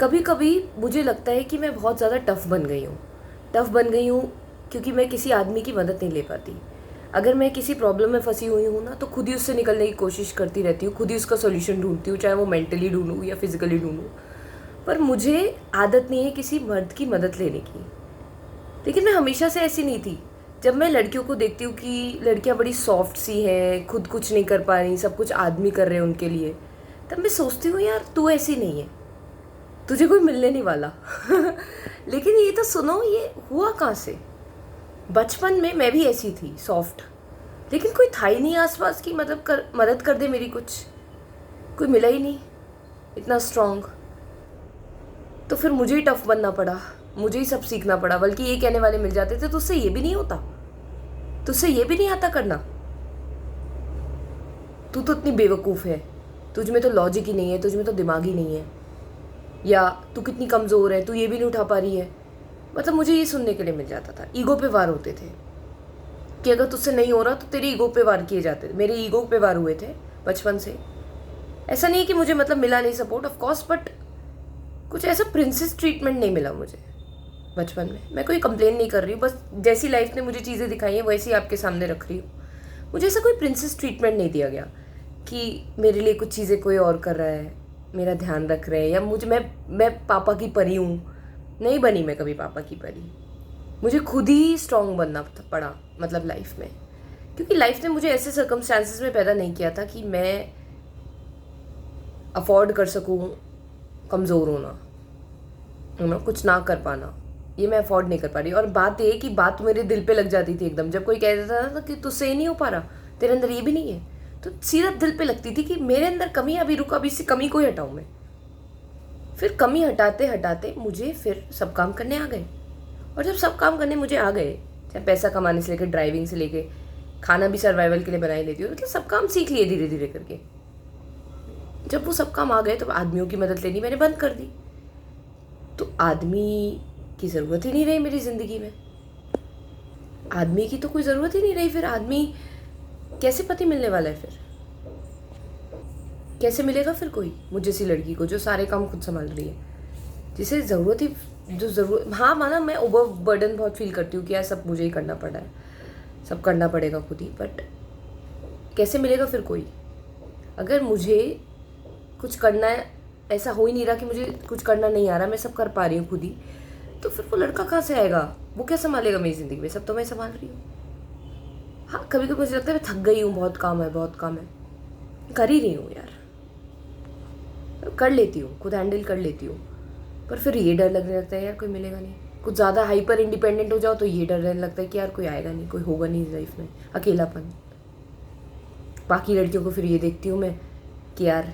कभी कभी मुझे लगता है कि मैं बहुत ज़्यादा टफ़ बन गई हूँ क्योंकि मैं किसी आदमी की मदद नहीं ले पाती। अगर मैं किसी प्रॉब्लम में फंसी हुई हूँ ना, तो खुद ही उससे निकलने की कोशिश करती रहती हूँ, खुद ही उसका सॉल्यूशन ढूंढती हूँ, चाहे वो मेंटली ढूंढूँ या फिजिकली ढूंढूँ। पर मुझे आदत नहीं है किसी मर्द की मदद लेने की। लेकिन मैं हमेशा से ऐसी नहीं थी। जब मैं लड़कियों को देखती हूँ कि लड़कियाँ बड़ी सॉफ्ट सी हैं, खुद कुछ नहीं कर पा रही, सब कुछ आदमी कर रहे हैं उनके लिए, तब मैं सोचती हूँ यार तू ऐसी नहीं है, तुझे कोई मिलने नहीं वाला। लेकिन ये तो सुनो, ये हुआ कहाँ से? बचपन में मैं भी ऐसी थी, सॉफ्ट, लेकिन कोई था ही नहीं आसपास की मदद कर दे मेरी कुछ। कोई मिला ही नहीं इतना स्ट्रांग। तो फिर मुझे ही टफ बनना पड़ा, मुझे ही सब सीखना पड़ा। बल्कि ये कहने वाले मिल जाते थे तुझसे ये भी नहीं होता, तुझसे ये भी नहीं आता करना, तू तो इतनी बेवकूफ़ है, तुझ में तो लॉजिक ही नहीं है, तुझ में तो दिमाग ही नहीं है, या तू कितनी कमज़ोर है, तू ये भी नहीं उठा पा रही है। मतलब मुझे ये सुनने के लिए मिल जाता था। ईगो पे वार होते थे कि अगर तुझसे नहीं हो रहा तो तेरे ईगो पे वार किए जाते थे। मेरे ईगो पे वार हुए थे बचपन से। ऐसा नहीं कि मुझे मतलब मिला नहीं सपोर्ट, ऑफ कोर्स, बट कुछ ऐसा प्रिंसेस ट्रीटमेंट नहीं मिला मुझे बचपन में। मैं कोई कंप्लेन नहीं कर रही हूँ, बस जैसी लाइफ ने मुझे चीज़ें दिखाई हैं वैसी आपके सामने रख रही हूँ। मुझे ऐसा कोई प्रिंसेस ट्रीटमेंट नहीं दिया गया कि मेरे लिए कुछ चीज़ें कोई और कर रहा है, मेरा ध्यान रख रहे हैं, या मुझे मैं पापा की परी हूँ। नहीं बनी मैं कभी पापा की परी। मुझे खुद ही स्ट्रांग बनना पड़ा, मतलब लाइफ में, क्योंकि लाइफ ने मुझे ऐसे सर्कमस्टांसिस में पैदा नहीं किया था कि मैं अफोर्ड कर सकूं कमज़ोर होना, कुछ ना कर पाना। ये मैं अफोर्ड नहीं कर पा रही। और बात ये कि बात मेरे दिल पे लग जाती थी एकदम। जब कोई कह देता था कि तुझसे ये नहीं हो पा रहा, तेरे अंदर ये भी नहीं है, तो सीधा दिल पे लगती थी कि मेरे अंदर कमी अभी रुका, अभी इसी कमी को ही हटाऊं मैं। फिर कमी हटाते हटाते मुझे फिर सब काम करने आ गए। और जब सब काम करने मुझे आ गए, चाहे पैसा कमाने से लेकर ड्राइविंग से लेके खाना भी सर्वाइवल के लिए बना ही लेती हूँ, मतलब सब काम सीख लिए धीरे धीरे करके। जब वो सब काम आ गए तो आदमियों की मदद लेनी मैंने बंद कर दी। तो आदमी की ज़रूरत ही नहीं रही मेरी ज़िंदगी में। आदमी की तो कोई ज़रूरत ही नहीं रही। फिर आदमी कैसे पति मिलने वाला है? फिर कैसे मिलेगा फिर कोई मुझ जैसी लड़की को जो सारे काम खुद संभाल रही है, जिसे ज़रूरत ही जो ज़रूरत। हाँ माना, मैं ओवर बर्डन बहुत फील करती हूँ कि यार सब मुझे ही करना पड़ा है, सब करना पड़ेगा खुद ही, बट कैसे मिलेगा फिर कोई? अगर मुझे कुछ करना है, ऐसा हो ही नहीं रहा कि मुझे कुछ करना नहीं आ रहा, मैं सब कर पा रही हूँ खुद ही, तो फिर वो लड़का कहाँ से आएगा? वो क्या संभालेगा मेरी ज़िंदगी में? सब तो मैं संभाल रही हूँ। हाँ, कभी कभी मुझे लगता है मैं थक गई हूँ, बहुत काम है, बहुत काम है, कर ही रही हूँ यार, कर लेती हूँ, खुद हैंडल कर लेती हूँ। पर फिर ये डर लगने लगता है यार कोई मिलेगा नहीं। कुछ ज़्यादा हाइपर इंडिपेंडेंट हो जाओ तो ये डर रहने लगता है कि यार कोई आएगा नहीं, कोई होगा नहीं लाइफ में, अकेलापन। बाकी लड़कियों को फिर ये देखती हूँ मैं कि यार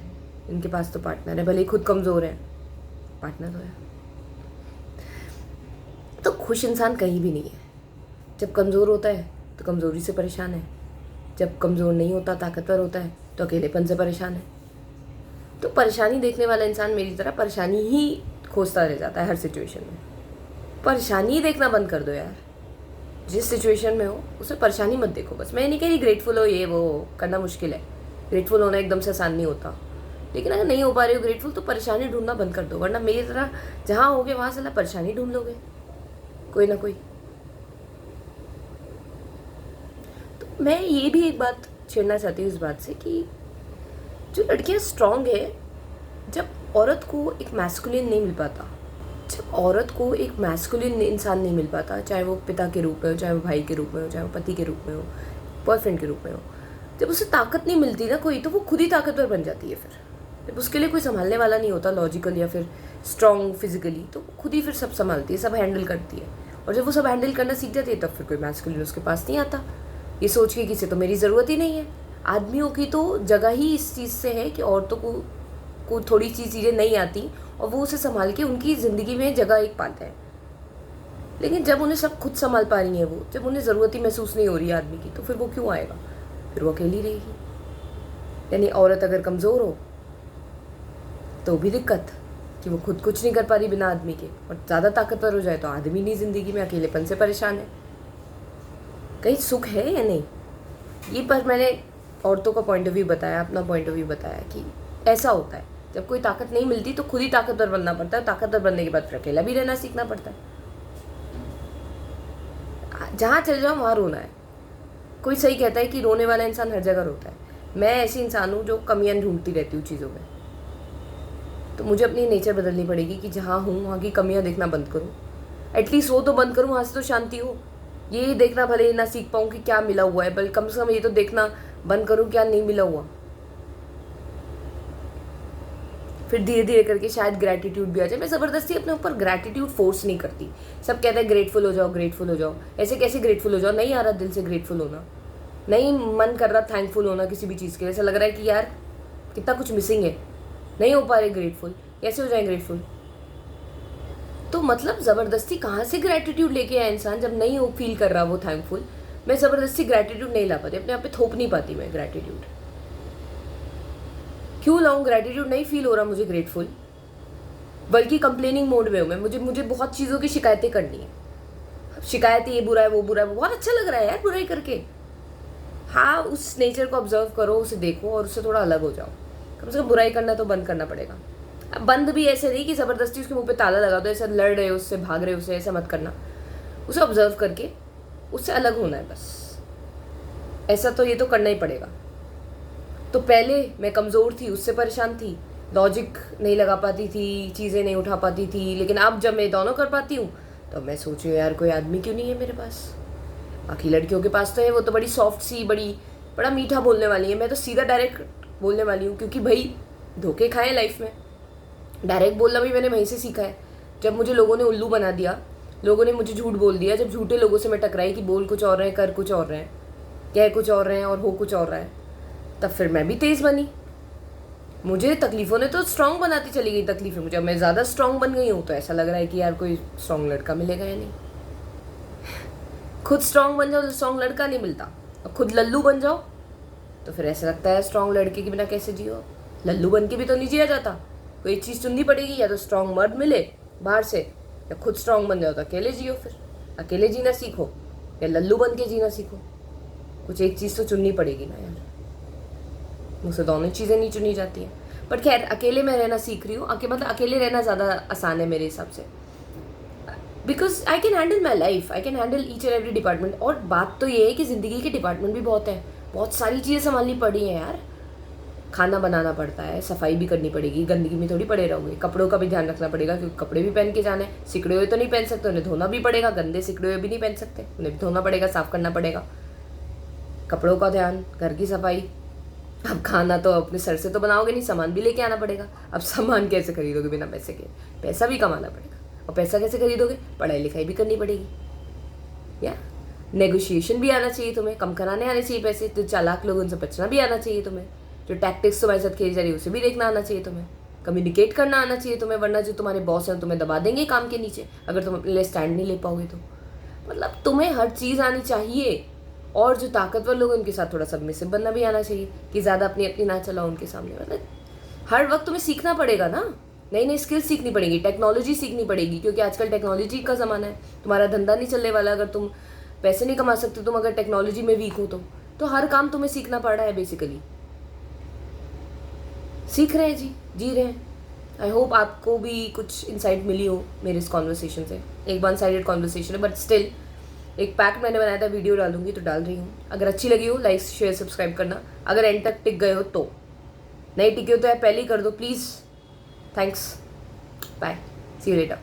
इनके पास तो पार्टनर है, भले ही खुद कमज़ोर है, पार्टनर तो है। तो खुश इंसान कहीं भी नहीं है। जब कमज़ोर होता है तो कमज़ोरी से परेशान है, जब कमज़ोर नहीं होता, ताकतवर होता है, तो अकेलेपन से परेशान है। तो परेशानी देखने वाला इंसान मेरी तरह परेशानी ही खोजता रह जाता है हर सिचुएशन में। परेशानी ही देखना बंद कर दो यार। जिस सिचुएशन में हो उसमें परेशानी मत देखो। बस मैं नहीं कह रही ग्रेटफुल हो, ये वो करना मुश्किल है, ग्रेटफुल होना एकदम से आसान नहीं होता, लेकिन अगर नहीं हो पा रही हो ग्रेटफुल तो परेशानी ढूंढना बंद कर दो। वरना मेरी तरह जहाँ होगे वहाँ से परेशानी ढूंढ लोगे कोई ना कोई। तो मैं ये भी एक बात छेड़ना चाहती हूँ इस बात से कि जो लड़कियाँ स्ट्रांग है, जब औरत को एक मैस्कुलिन नहीं मिल पाता, जब औरत को एक मैस्कुलिन इंसान नहीं मिल पाता, चाहे वो पिता के रूप में हो, चाहे वो भाई के रूप में हो, चाहे वो पति के रूप में हो, बॉयफ्रेंड के रूप में हो, जब उसे ताकत नहीं मिलती ना कोई, तो वो खुद ही ताकतवर बन जाती है। फिर जब उसके लिए कोई संभालने वाला नहीं होता लॉजिकल या फिर स्ट्रांग फिजिकली, तो वो खुद ही फिर सब संभालती है, सब हैंडल करती है। और जब वो सब हैंडल करना सीख जाती है तब फिर कोई मैस्कुलिन उसके पास नहीं आता, ये सोच के किसी तो मेरी ज़रूरत ही नहीं है। आदमियों की तो जगह ही इस चीज़ से है कि औरतों को थोड़ी सी चीज़ें नहीं आती और वो उसे संभाल के उनकी ज़िंदगी में जगह एक पाते हैं। लेकिन जब उन्हें सब खुद संभाल पा रही हैं, वो जब उन्हें ज़रूरत ही महसूस नहीं हो रही है आदमी की, तो फिर वो क्यों आएगा? फिर वो अकेली रहेगी। यानी औरत अगर कमज़ोर हो तो भी दिक्कत कि वो खुद कुछ नहीं कर पा रही बिना आदमी के, और ज़्यादा ताकतवर हो जाए तो आदमी नहीं ज़िंदगी में, अकेलेपन से परेशान है। कहीं सुख है या नहीं? ये पर मैंने औरतों का पॉइंट ऑफ व्यू बताया, अपना पॉइंट ऑफ व्यू बताया कि ऐसा होता है जब कोई ताकत नहीं मिलती तो खुद ही ताकतवर बनना पड़ता है, ताकतवर बनने के बाद फिर अकेला भी रहना सीखना पड़ता है। जहाँ चले जाओ वहाँ रोना है। कोई सही कहता है कि रोने वाला इंसान हर जगह रोता है। मैं ऐसी इंसान हूँ जो कमियां ढूंढती रहती हूँ चीज़ों में। तो मुझे अपनी नेचर बदलनी पड़ेगी कि जहाँ हूँ वहाँ की कमियां देखना बंद करूँ, एटलीस्ट वो तो बंद करूँ, वहाँ से तो शांति हो। ये देखना भले ना सीख पाऊँ कि क्या मिला हुआ है, बल्कि कम से कम ये तो देखना बंद करूँ क्या नहीं मिला हुआ। फिर धीरे धीरे करके शायद ग्रैटिट्यूड भी आ जाए। मैं ज़बरदस्ती अपने ऊपर ग्रैटिट्यूड फोर्स नहीं करती। सब कहते हैं ग्रेटफुल हो जाओ, ग्रेटफुल हो जाओ। ऐसे कैसे ग्रेटफुल हो जाओ? नहीं आ रहा दिल से ग्रेटफुल होना, नहीं मन कर रहा थैंकफुल होना किसी भी चीज़ के लिए। ऐसा लग रहा है कि यार कितना कुछ मिसिंग है, नहीं हो पा रहे ग्रेटफुल। कैसे हो जाए ग्रेटफुल? तो मतलब ज़बरदस्ती कहाँ से ग्रैटिट्यूड लेके आया इंसान जब नहीं हो फील कर रहा वो थैंकफुल। मैं ज़बरदस्ती ग्रैटिट्यूड नहीं ला पाती, अपने आप पे थोप नहीं पाती मैं ग्रैटिट्यूड। क्यों लाऊं? ग्रैटिट्यूड नहीं फील हो रहा मुझे ग्रेटफुल, बल्कि कंप्लेनिंग मोड में हूँ मैं। मुझे बहुत चीज़ों की शिकायतें करनी है। शिकायत ये बुरा है वो बुरा है, बहुत अच्छा लग रहा है यार बुराई करके। हाँ, उस नेचर को ऑब्जर्व करो, उसे देखो और उससे थोड़ा अलग हो जाओ। कम से कम बुराई करना तो बंद करना पड़ेगा। अब बंद भी ऐसे नहीं कि ज़बरदस्ती उसके मुंह पे ताला लगा दो, ऐसा लड़ रहे हो उससे, भाग रहे हो उससे, ऐसा मत करना। उसे ऑब्जर्व करके उससे अलग होना है बस। ऐसा तो ये तो करना ही पड़ेगा। तो पहले मैं कमज़ोर थी, उससे परेशान थी, लॉजिक नहीं लगा पाती थी, चीज़ें नहीं उठा पाती थी। लेकिन अब जब मैं दोनों कर पाती हूँ तो मैं सोचूँ यार कोई आदमी क्यों नहीं है मेरे पास। बाकी लड़कियों के पास तो है, वो तो बड़ी सॉफ्ट सी, बड़ा मीठा बोलने वाली है। मैं तो सीधा डायरेक्ट बोलने वाली हूँ, क्योंकि भाई धोखे खाए लाइफ में। डायरेक्ट बोलना भी मैंने वहीं से सीखा है। जब मुझे लोगों ने उल्लू बना दिया, लोगों ने मुझे झूठ बोल दिया, जब झूठे लोगों से मैं टकराई कि बोल कुछ और रहे हैं, कर कुछ और रहे हैं, कह कुछ और रहे हैं और हो कुछ और रहा है, तब फिर मैं भी तेज़ बनी। मुझे तकलीफ़ों ने तो स्ट्रांग बनाती चली गई तकलीफ़ें मुझे। मैं ज़्यादा स्ट्रांग बन गई हूँ तो ऐसा लग रहा है कि यार कोई स्ट्रांग लड़का मिलेगा या नहीं। खुद स्ट्रांग बन जाओ तो स्ट्रांग लड़का नहीं मिलता, और खुद लल्लू बन जाओ तो फिर ऐसा लगता है स्ट्रांग लड़के के बिना कैसे जियो। लल्लू बन के भी तो नहीं जिया जाता। कोई एक चीज़ चुननी पड़ेगी, या तो स्ट्रांग मर्द मिले बाहर से, या खुद स्ट्रांग बन जाओ तो अकेले जियो। फिर अकेले जीना सीखो या लल्लू बन के जीना सीखो। कुछ एक चीज़ तो चुननी पड़ेगी ना यार। मुझसे दोनों चीज़ें नहीं चुनी जाती हैं। बट खैर, अकेले मैं रहना सीख रही हूँ। मतलब अकेले रहना ज़्यादा आसान है मेरे हिसाब से, because I can handle my life, I can handle each and every department. और बात तो ये है कि ज़िंदगी के डिपार्टमेंट भी बहुत है, बहुत सारी चीज़ें संभालनी पड़ी हैं यार। खाना बनाना पड़ता है, सफाई भी करनी पड़ेगी, गंदगी में थोड़ी पड़े रहोगे। कपड़ों का भी ध्यान रखना पड़ेगा, क्योंकि कपड़े भी पहन के जाना है। सिकड़े हुए तो नहीं पहन सकते, उन्हें धोना भी पड़ेगा। गंदे सिकड़े हुए भी नहीं पहन सकते, उन्हें भी धोना पड़ेगा, साफ़ करना पड़ेगा। कपड़ों का ध्यान, घर की सफाई। अब खाना तो अपने सर से तो बनाओगे नहीं, सामान भी लेके आना पड़ेगा। अब सामान कैसे खरीदोगे बिना पैसे के? पैसा भी कमाना पड़ेगा। और पैसा कैसे खरीदोगे? पढ़ाई लिखाई भी करनी पड़ेगी। या नेगोशिएशन भी आना चाहिए तुम्हें, कम कराने आने चाहिए पैसे। तो चालाक लोगों उनसे बचना भी आना चाहिए तुम्हें। जो टैक्टिक्स तुम्हारे साथ खेली जा रही है उसे भी देखना आना चाहिए तुम्हें। कम्युनिकेट करना आना चाहिए तुम्हें, वरना जो तुम्हारे बॉस हैं तुम्हें दबा देंगे काम के नीचे अगर तुम अपने लिए स्टैंड नहीं ले पाओगे तो। मतलब तुम्हें हर चीज़ आनी चाहिए। और जो ताकतवर लोग हैं उनके साथ थोड़ा सबमिसिव बनना भी आना चाहिए, कि ज़्यादा अपनी अपनी ना चलाओ उनके सामने। मतलब हर वक्त तुम्हें सीखना पड़ेगा ना, नई नई स्किल्स सीखनी पड़ेगी, टेक्नोलॉजी सीखनी पड़ेगी, क्योंकि आजकल टेक्नोलॉजी का ज़माना है। तुम्हारा धंधा नहीं चलने वाला अगर तुम पैसे नहीं कमा सकते, तुम अगर टेक्नोलॉजी में वीक हो तो हर काम तुम्हें सीखना पड़ रहा है बेसिकली। सीख रहे हैं जी रहे हैं। आई होप आपको भी कुछ इंसाइट मिली हो मेरे इस कॉन्वर्सेशन से। एक वन साइडेड कॉन्वर्सेशन है, बट स्टिल एक पैक मैंने बनाया था, वीडियो डालूंगी तो डाल रही हूँ। अगर अच्छी लगी हो लाइक शेयर सब्सक्राइब करना। अगर एंड तक टिक गए हो तो, नहीं टिके हो तो यार पहले ही कर दो please. Thanks, bye, see you letter.